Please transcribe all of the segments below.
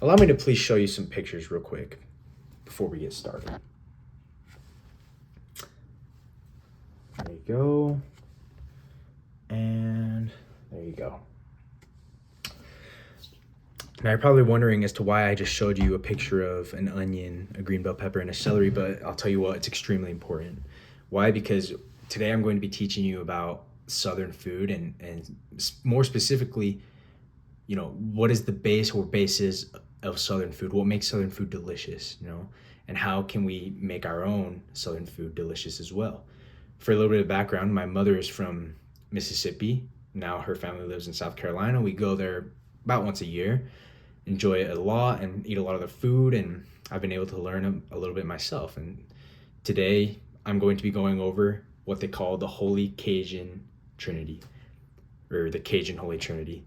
Allow me to please show you some pictures real quick before we get started. There you go. And there you go. Now you're probably wondering as to why I just showed you a picture of an onion, a green bell pepper, and a celery, but I'll tell you what, it's extremely important. Why? Because today I'm going to be teaching you about Southern food and more specifically, what is the base or basis of Southern food? What makes Southern food delicious, and how can we make our own Southern food delicious as well? For a little bit of background, my mother is from Mississippi. Now her family lives in South Carolina. We go there about once a year, enjoy it a lot and eat a lot of the food, and I've been able to learn a little bit myself. And today I'm going to be going over what they call the Holy Cajun Trinity, or the Cajun Holy Trinity,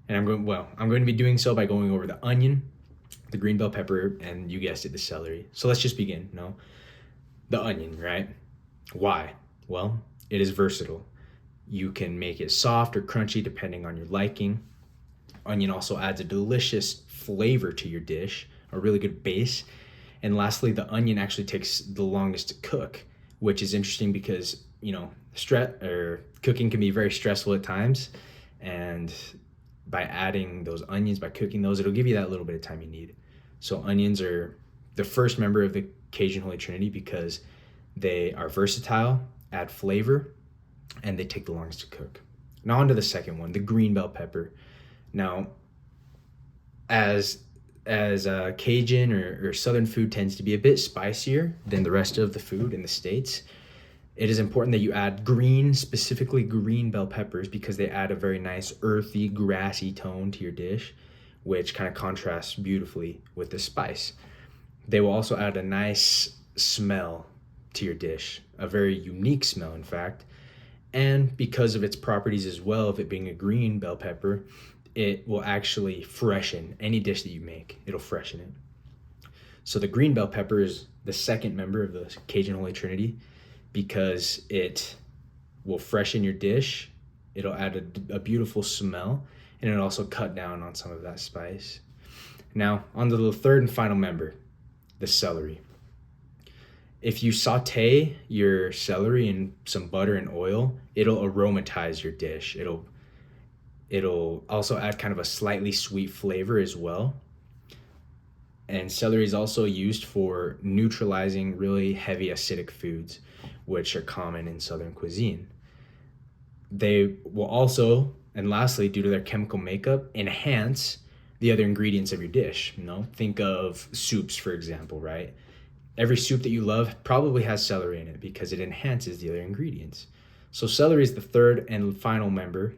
I'm going to be doing so by going over the onion, the green bell pepper, and you guessed it, the celery. So let's just begin. The onion, right? Why? Well, it is versatile. You can make it soft or crunchy depending on your liking. Onion also adds a delicious flavor to your dish, a really good base. And lastly, the onion actually takes the longest to cook, which is interesting because, cooking can be very stressful at times. And by adding those onions, by cooking those, it'll give you that little bit of time you need. So onions are the first member of the Cajun Holy Trinity because they are versatile, add flavor, and they take the longest to cook. Now on to the second one, the green bell pepper. Now, as Cajun or Southern food tends to be a bit spicier than the rest of the food in the States, it is important that you add specifically green bell peppers, because they add a very nice earthy, grassy tone to your dish, which kind of contrasts beautifully with the spice. They will also add a nice smell to your dish, a very unique smell, in fact. And because of its properties as well, of it being a green bell pepper, it will actually freshen any dish that you make. It'll freshen it. So the green bell pepper is the second member of the Cajun Holy Trinity because it will freshen your dish. It'll add a beautiful smell, and it'll also cut down on some of that spice. Now, on to the third and final member, the celery. If you saute your celery in some butter and oil, it'll aromatize your dish. It'll also add kind of a slightly sweet flavor as well. And celery is also used for neutralizing really heavy acidic foods, which are common in Southern cuisine. They will also, and lastly, due to their chemical makeup, enhance the other ingredients of your dish. Think of soups, for example, right? Every soup that you love probably has celery in it because it enhances the other ingredients. So celery is the third and final member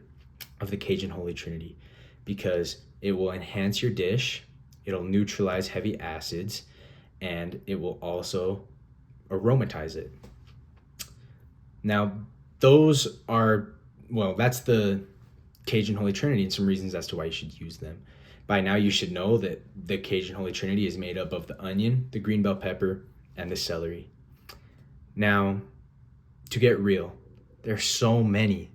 of the Cajun Holy Trinity because it will enhance your dish, it'll neutralize heavy acids, and it will also aromatize it. Now, that's the Cajun Holy Trinity and some reasons as to why you should use them. By now, you should know that the Cajun Holy Trinity is made up of the onion, the green bell pepper, and the celery. Now, to get real, there's so many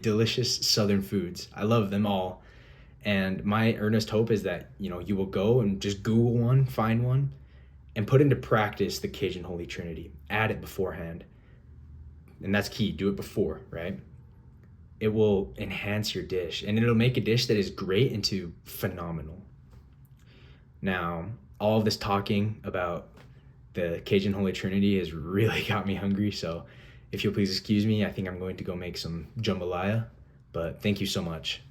delicious Southern foods. I love them all. And my earnest hope is that, you will go and just Google one, find one, and put into practice the Cajun Holy Trinity. Add it beforehand. And that's key. Do it before, right? It will enhance your dish, and it'll make a dish that is great into phenomenal. Now, all of this talking about the Cajun Holy Trinity has really got me hungry, so if you'll please excuse me, I think I'm going to go make some jambalaya, but thank you so much.